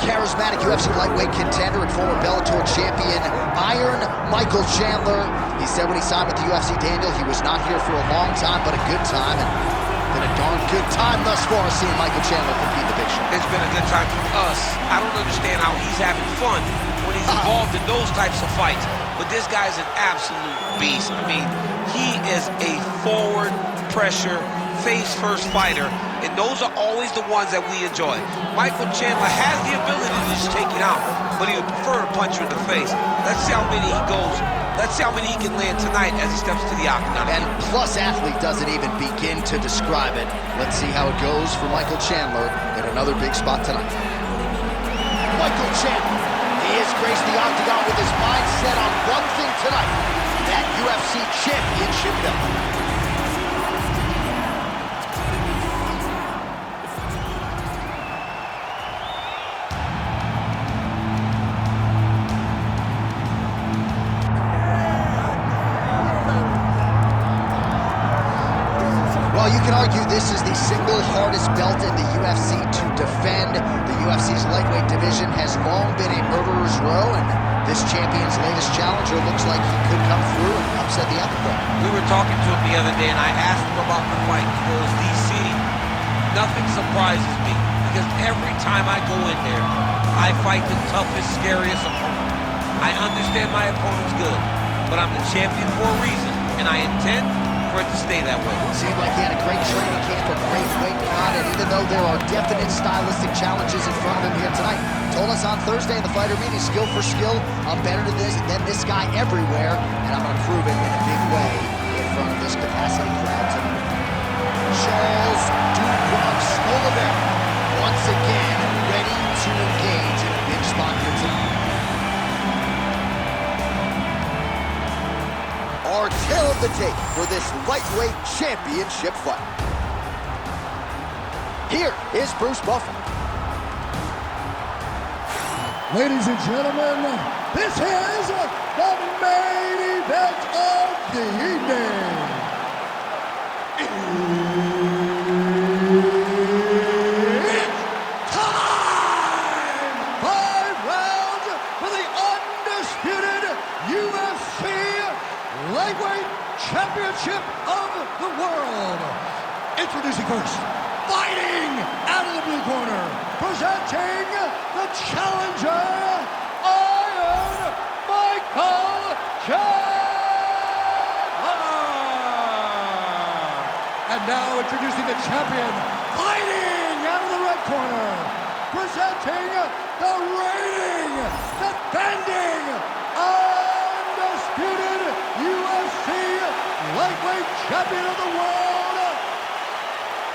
charismatic UFC lightweight contender and former Bellator champion, Iron Michael Chandler. He said when he signed with the UFC, Daniel, he was not here for a long time, but a good time. And been a darn good time thus far seeing Michael Chandler compete in the big show. It's been a good time for us. I don't understand how he's having fun when he's involved in those types of fights. But this guy's an absolute beast. I mean, he is a forward pressure, face-first fighter, and those are always the ones that we enjoy. Michael Chandler has the ability to just take it out, but he would prefer to punch you in the face. Let's see how many he goes. Let's see how many he can land tonight as he steps to the octagon. And Plus Athlete doesn't even begin to describe it. Let's see how it goes for Michael Chandler in another big spot tonight. Michael Chandler, he has graced the octagon with his mind set on one thing tonight, that UFC championship belt. Well, you can argue this is the single hardest belt in the UFC to defend. The UFC's lightweight division has long been a murderer's row, and this champion's latest challenger looks like he could come through and upset the apple cart. We were talking to him the other day, and I asked him about the fight. He goes, DC, nothing surprises me, because every time I go in there, I fight the toughest, scariest opponent. I understand my opponent's good, but I'm the champion for a reason, and I intend for it to stay that way. Seemed like he had a great training camp, a great weight cut, and even though there are definite stylistic challenges in front of him here tonight, told us on Thursday in the fighter meeting, skill for skill, I'm better than this guy everywhere, and I'm going to prove it in a big way in front of this capacity crowd tonight. Charles Dubois Oliveira, once again ready to engage in a big spot here tonight. Our tale of the tape for this lightweight championship fight. Here is Bruce Buffer. Ladies and gentlemen, this is the main event of the evening. It's time! 5 rounds for the undisputed UFC Lightweight Championship of the World. Introducing first, fighting out of the blue corner, presenting the challenger, Iron Michael Chandler. And now introducing the champion, fighting out of the red corner, presenting the reigning, defending, undisputed UFC lightweight champion of the world,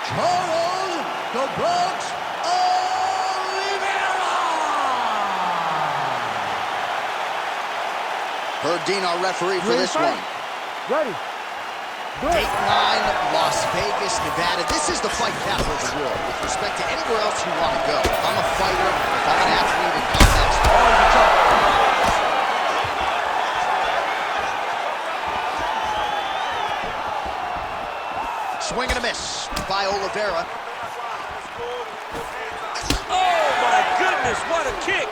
Charles "The Bronx" Oliveira. Herb Dean, our referee for this one. Ready. Date 9, Las Vegas, Nevada. This is the fight capital of the world with respect to anywhere else you want to go. If I'm a fighter, if I'm an athlete in combat sport. Swing and a miss by Oliveira. Oh, my goodness, what a kick!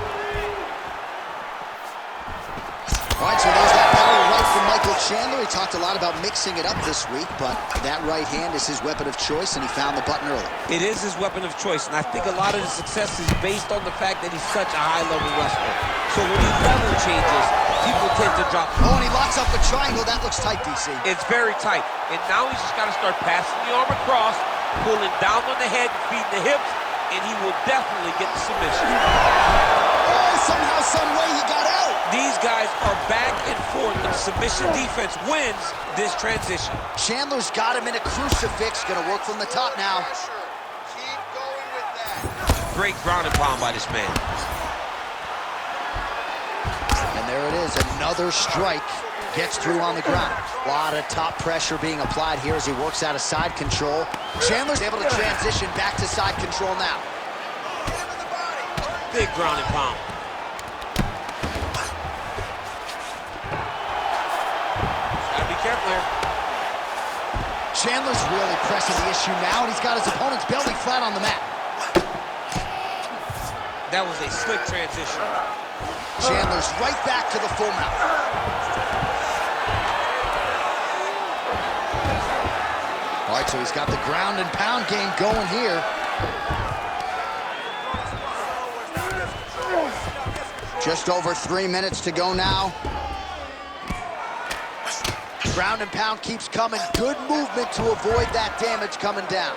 All right, so there's that power right from Michael Chandler. He talked a lot about mixing it up this week, but that right hand is his weapon of choice, and he found the button early. It is his weapon of choice, and I think a lot of the success is based on the fact that he's such a high-level wrestler. So when he level changes, people tend to drop. Oh, and he locks up the triangle. That looks tight, DC. It's very tight, and now he's just got to start passing the arm across, pulling down on the head, feeding the hips, and he will definitely get the submission. Oh, somehow, some way he got out. These guys are back and forth, and submission defense wins this transition. Chandler's got him in a crucifix. Gonna work from the top now. Keep going with that. Great ground and pound by this man. And there it is, another strike. Gets through on the ground. A lot of top pressure being applied here as he works out of side control. Chandler's able to transition back to side control now. Big ground and pound. Gotta be careful here. Chandler's really pressing the issue now, and he's got his opponent's belly flat on the mat. That was a slick transition. Chandler's right back to the full mount. All right, so he's got the ground and pound game going here. Just over 3 minutes to go now. Ground and pound keeps coming. Good movement to avoid that damage coming down.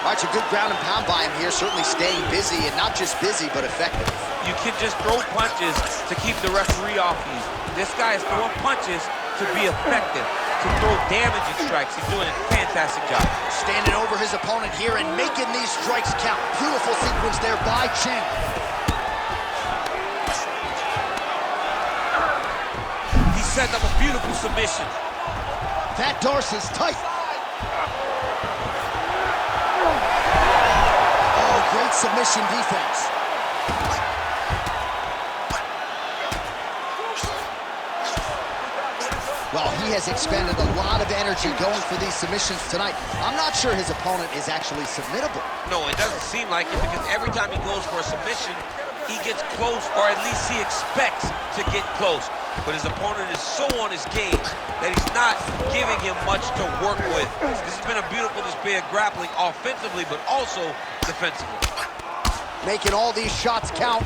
All right, so good ground and pound by him here, certainly staying busy, and not just busy, but effective. You can just throw punches to keep the referee off you. This guy is throwing punches to be effective, to throw damaging strikes. He's doing a fantastic job. Standing over his opponent here and making these strikes count. Beautiful sequence there by Chandler. He set up a beautiful submission. That Darcy's tight. Oh, great submission defense. Well, he has expended a lot of energy going for these submissions tonight. I'm not sure his opponent is actually submittable. No, it doesn't seem like it, because every time he goes for a submission, he gets close, or at least he expects to get close. But his opponent is so on his game that he's not giving him much to work with. This has been a beautiful display of grappling offensively, but also defensively. Making all these shots count.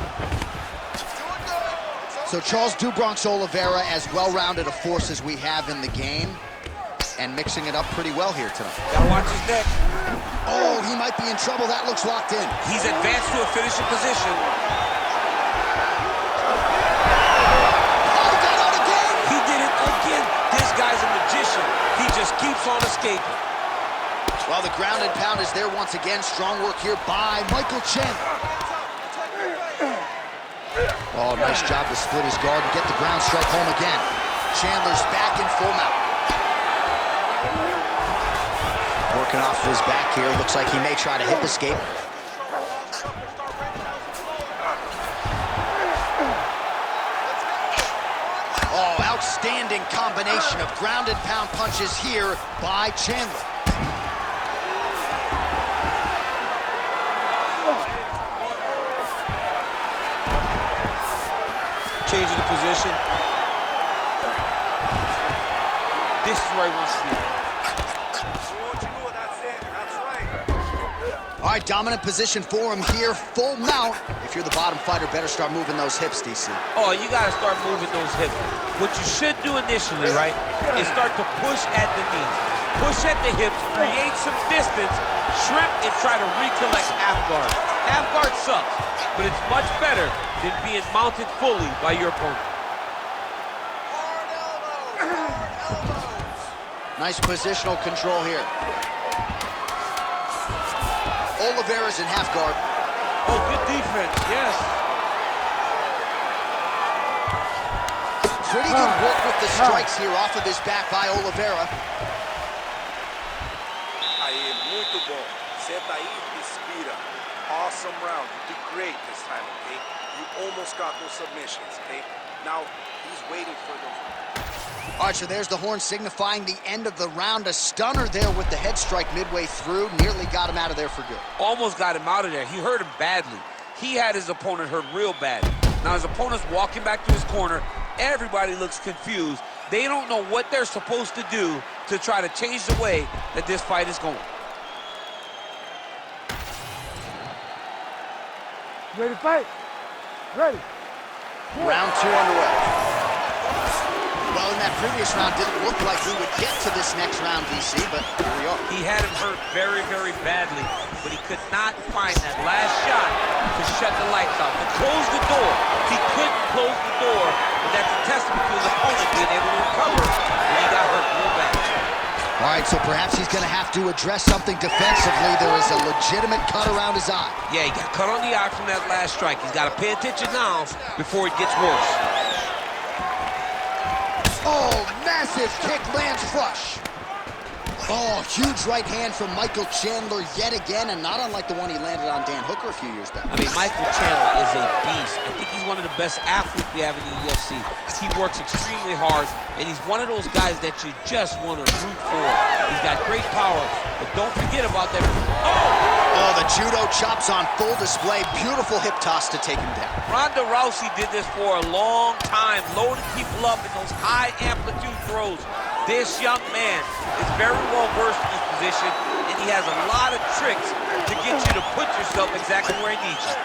So Charles "Do Bronx" Oliveira, as well-rounded a force as we have in the game, and mixing it up pretty well here tonight. Gotta watch his neck. Oh, he might be in trouble. That looks locked in. He's advanced to a finishing position. Oh, he got out again! He did it again. This guy's a magician. He just keeps on escaping. Well, the ground and pound is there once again. Strong work here by Michael Chandler. Oh, nice job to split his guard and get the ground strike home again. Chandler's back in full mount. Working off of his back here. Looks like he may try to hip escape. Oh, outstanding combination of ground and pound punches here by Chandler. Changing the position. This is where he wants to be. All right, dominant position for him here. Full mount. If you're the bottom fighter, better start moving those hips, DC. Oh, you got to start moving those hips. What you should do initially, right, is start to push at the knees. Push at the hips, create some distance, shrimp, and try to recollect half guard. Half guard sucks, but it's much better than being mounted fully by your opponent. Nice positional control here. Oliveira's in half guard. Oh, good defense, yes. Pretty good work with the strikes here off of his back by Oliveira. Aí, muito bom. Senta aí, respira. Awesome round. You did great this time, okay? You almost got those submissions, okay? Now, he's waiting for those. All right, so there's the horn signifying the end of the round. A stunner there with the head strike midway through. Nearly got him out of there for good. Almost got him out of there. He hurt him badly. He had his opponent hurt real bad. Now his opponent's walking back to his corner. Everybody looks confused. They don't know what they're supposed to do to try to change the way that this fight is going. Ready to fight? Ready. Round 2 underway. Well, in that previous round, didn't look like we would get to this next round, DC, but here we are. He had him hurt very, very badly, but he could not find that last shot to shut the lights out, to close the door. He couldn't close the door, and that's a testament to his opponent being able to recover when he got hurt real bad. All right, so perhaps he's going to have to address something defensively. There is a legitimate cut around his eye. Yeah, he got cut on the eye from that last strike. He's got to pay attention now before it gets worse. Oh, massive kick lands flush. Oh, huge right hand from Michael Chandler yet again, and not unlike the one he landed on Dan Hooker a few years back. I mean, Michael Chandler is a beast. I think he's one of the best athletes we have in the UFC. He works extremely hard, and he's one of those guys that you just want to root for. He's got great power, but don't forget about that. Oh, the judo chops on full display. Beautiful hip toss to take him down. Ronda Rousey did this for a long time, loaded people up in those high amplitude throws. This young man is very well versed in this position, and he has a lot of tricks to get you to put yourself exactly where he needs you.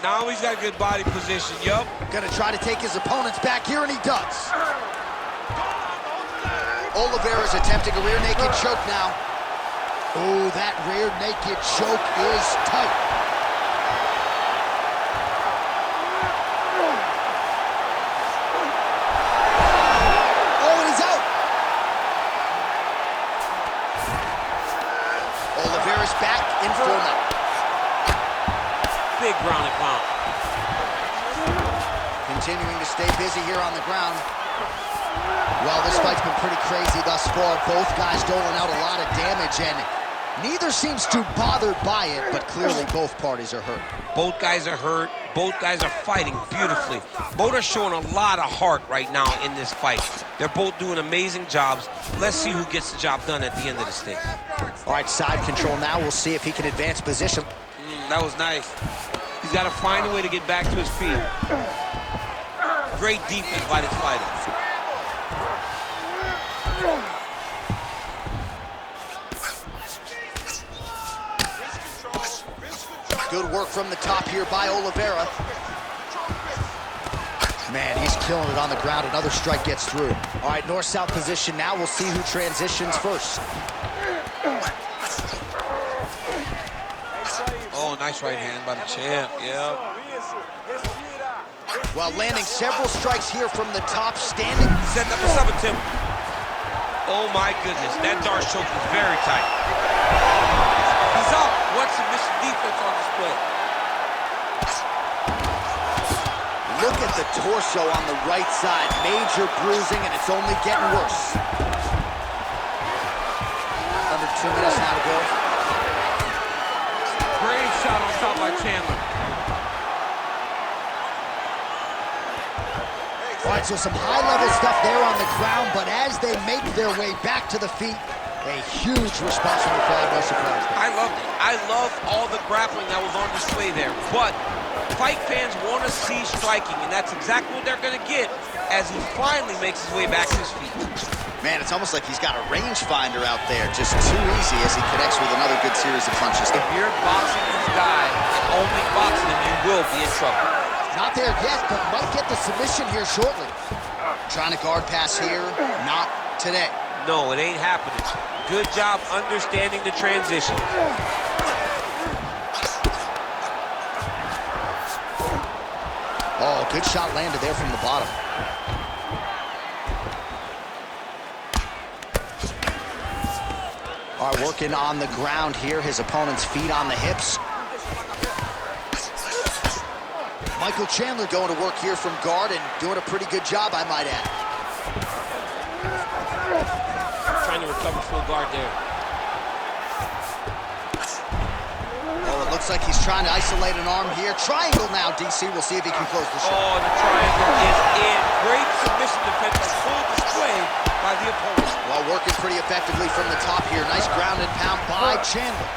Now he's got good body position, yup. Gonna try to take his opponents back here, and he does. Oliveira's attempting a rear naked choke now. Oh, that rear naked choke is tight. Oh, and he's out. Oliveira's back in full now. Big ground and pound. Continuing to stay busy here on the ground. Well, this fight's been pretty crazy thus far. Both guys doling out a lot of damage, and neither seems too bothered by it, but clearly both parties are hurt. Both guys are hurt. Both guys are fighting beautifully. Both are showing a lot of heart right now in this fight. They're both doing amazing jobs. Let's see who gets the job done at the end of this thing. All right, side control now. We'll see if he can advance position. That was nice. He's got to find a way to get back to his feet. Great defense by this fighter. Good work from the top here by Oliveira. Man, he's killing it on the ground. Another strike gets through. All right, north-south position now. We'll see who transitions first. Oh, nice right hand by the champ, yeah. Well, landing several strikes here from the top, standing. Setting up a sub attempt. Oh my goodness, that Darce choke is very tight. He's up. What submission defense on display. Look at the torso on the right side. Major bruising, and it's only getting worse. Under 2 minutes now to go. Great shot on top by Chandler. All right, so some high-level stuff there on the ground, but as they make their way back to the feet, a huge response from the crowd, no surprise. I loved it. I love all the grappling that was on display there, but fight fans want to see striking, and that's exactly what they're going to get as he finally makes his way back to his feet. Man, it's almost like he's got a rangefinder out there, just too easy as he connects with another good series of punches. If you're boxing this guy and only boxing him, you will be in trouble. Not there yet, but might get the submission here shortly. Trying to guard pass here, not today. No, it ain't happening. Good job understanding the transition. Oh, good shot landed there from the bottom. All right, working on the ground here. His opponent's feet on the hips. Michael Chandler going to work here from guard and doing a pretty good job, I might add. Trying to recover full guard there. Well, it looks like he's trying to isolate an arm here. Triangle now, DC. We'll see if he can close the shot. Oh, the triangle is in. Great submission defense on full display by the opponent. Well, working pretty effectively from the top here. Nice ground and pound by Chandler.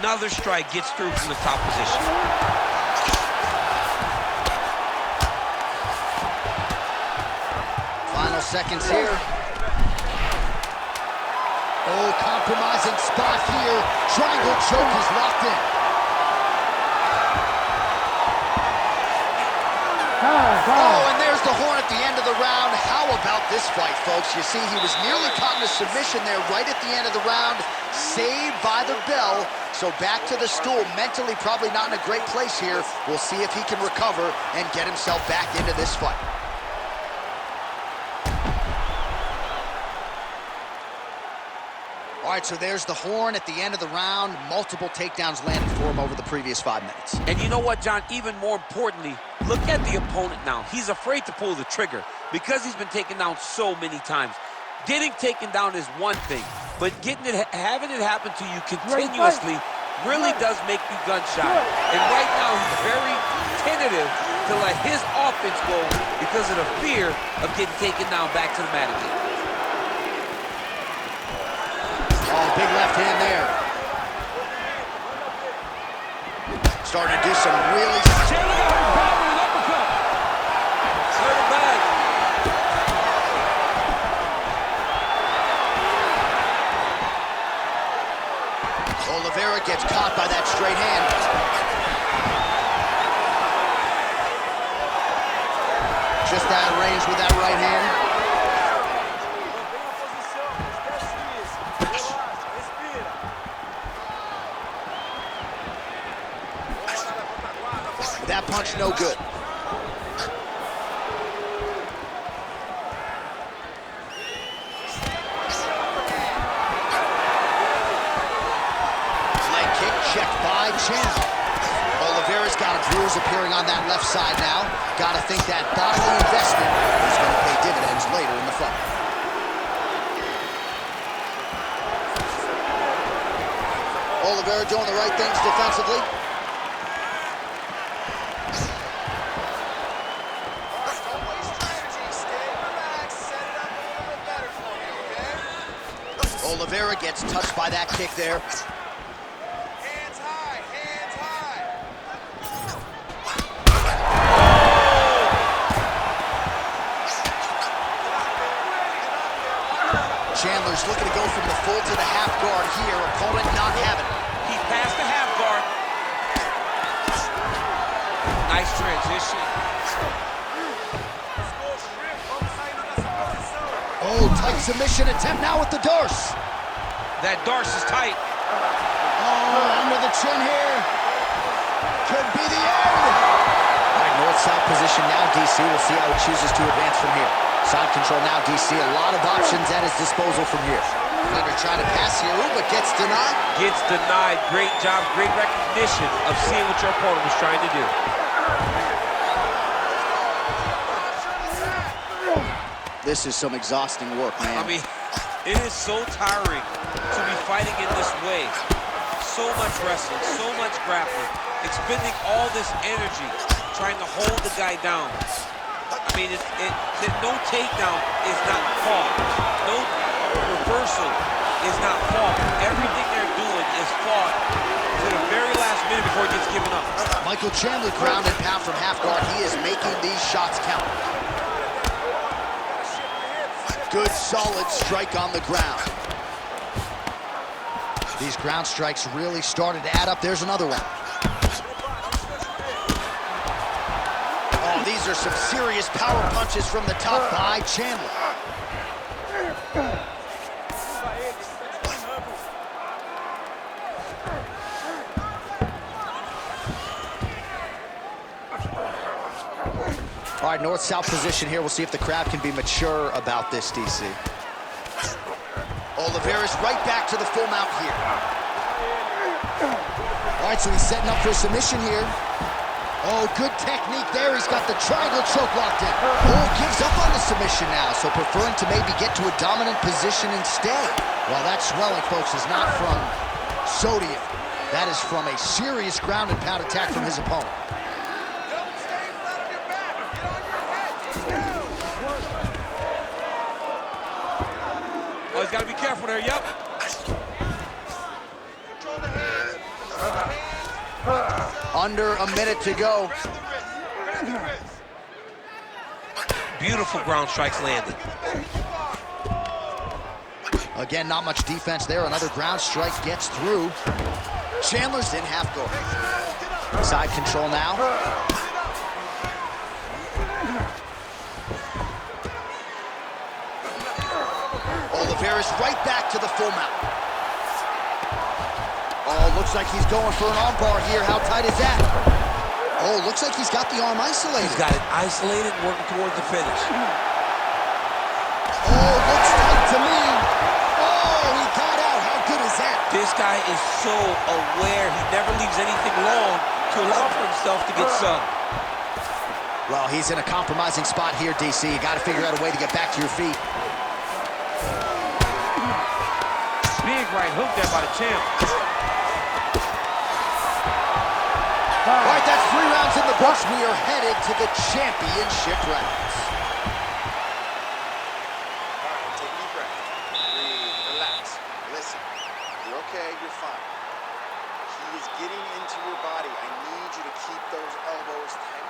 Another strike gets through from the top position. Final seconds here. Oh, compromising spot here. Triangle choke is locked in. Oh, and there's the horn at the end of the round. How about this fight, folks? You see, he was nearly caught in a submission there right at the end of the round. Saved by the bell. So back to the stool. Mentally probably not in a great place here. We'll see if he can recover and get himself back into this fight. All right, so there's the horn at the end of the round. Multiple takedowns landed for him over the previous 5 minutes. And you know what, John? Even more importantly, look at the opponent now. He's afraid to pull the trigger because he's been taken down so many times. Getting taken down is one thing, but having it happen to you continuously really does make you gun-shy. And right now, he's very tentative to let his offense go because of the fear of getting taken down back to the mat again. Oh, big left hand there. Starting to do some really... Chandler got him back with an uppercut. Turn him back. Oliveira gets caught by that straight hand. Just out of range with that right hand. That punch no good. Leg kick checked by Chandler. Oliveira's got a bruise appearing on that left side now. Got to think that bodily investment is going to pay dividends later in the fight. Oliveira doing the right things defensively. Oliveira gets touched by that kick there. Hands high, hands high. Chandler's looking to go from the full to the half guard here. Opponent not having it. He passed the half guard. Nice transition. Oh, tight submission attempt now with the Darce. That Darce is tight. Oh, under the chin here. Could be the end. All right, north-south position now, DC. We'll see how he chooses to advance from here. Side control now, DC. A lot of options at his disposal from here. Under trying to pass here, but gets denied. Gets denied. Great job, great recognition of seeing what your opponent was trying to do. This is some exhausting work, man. I mean, it is so tiring to be fighting in this way. So much wrestling, so much grappling, expending all this energy trying to hold the guy down. I mean, no takedown is not fought. No reversal is not fought. Everything they're doing is fought to the very last minute before it gets given up. Michael Chandler ground and pound from half guard. He is making these shots count. Good, solid strike on the ground. These ground strikes really started to add up. There's another one. Oh, these are some serious power punches from the top by Chandler. All right, north-south position here. We'll see if the crowd can be mature about this, DC. Oliveira's right back to the full mount here. All right, so he's setting up for a submission here. Oh, good technique there. He's got the triangle choke locked in. Oh, gives up on the submission now, so preferring to maybe get to a dominant position instead. Well, that swelling, folks, is not from sodium. That is from a serious ground and pound attack from his opponent. Oh, he's got to be careful there, yep. Under a minute to go. Beautiful ground strikes landed. Again, not much defense there. Another ground strike gets through. Chandler's in half guard. Side control now. Oliveira's right back to the full mount. Oh, looks like he's going for an arm bar here. How tight is that? Oh, looks like he's got the arm isolated. He's got it isolated, working towards the finish. Oh, looks tight to me. Oh, he got out. How good is that? This guy is so aware. He never leaves anything long to allow for himself to get subbed. Well, he's in a compromising spot here, DC. You got to figure out a way to get back to your feet. right hook there by the champ. All right, that's 3 rounds in the books. We are headed to the championship rounds. All right, take a deep breath. Breathe, relax. Listen, you're okay, you're fine. He is getting into your body. I need you to keep those elbows tight.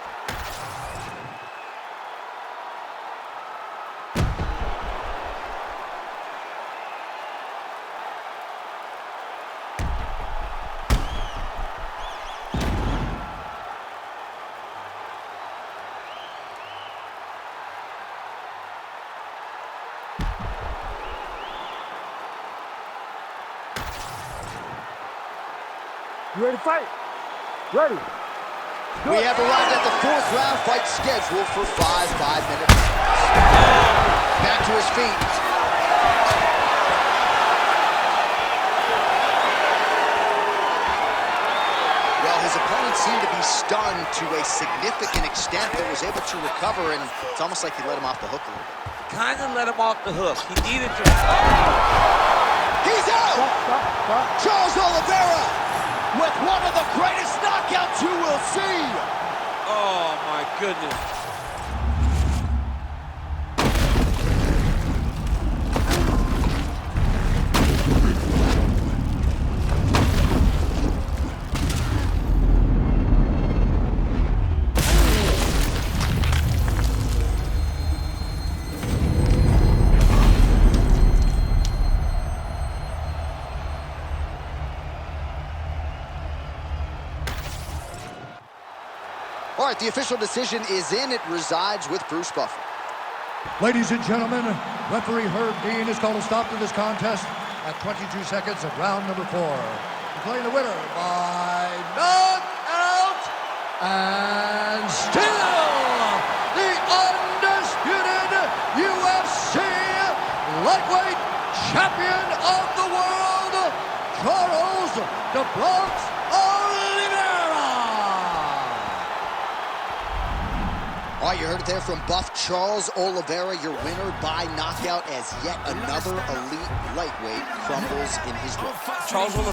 You ready to fight? Ready. We have arrived at the 4th round fight scheduled for 5 5-minute rounds. Back to his feet. Well, his opponent seemed to be stunned to a significant extent, but was able to recover, and it's almost like he let him off the hook a little bit. Kind of let him off the hook. He needed to. He's out! Stop. Charles Oliveira with one of the greatest knockouts you will see. Oh, my goodness. All right, the official decision is in. It resides with Bruce Buffer. Ladies and gentlemen, referee Herb Dean has called a stop to this contest at 22 seconds of round number 4. Declaring the winner by knockout and still the undisputed UFC lightweight champion of the world, Charles "The Bronx" Oliveira. All right, you heard it there from Buff. Charles Oliveira, your winner by knockout, as yet another elite lightweight crumbles in his grip. Charles Oliveira.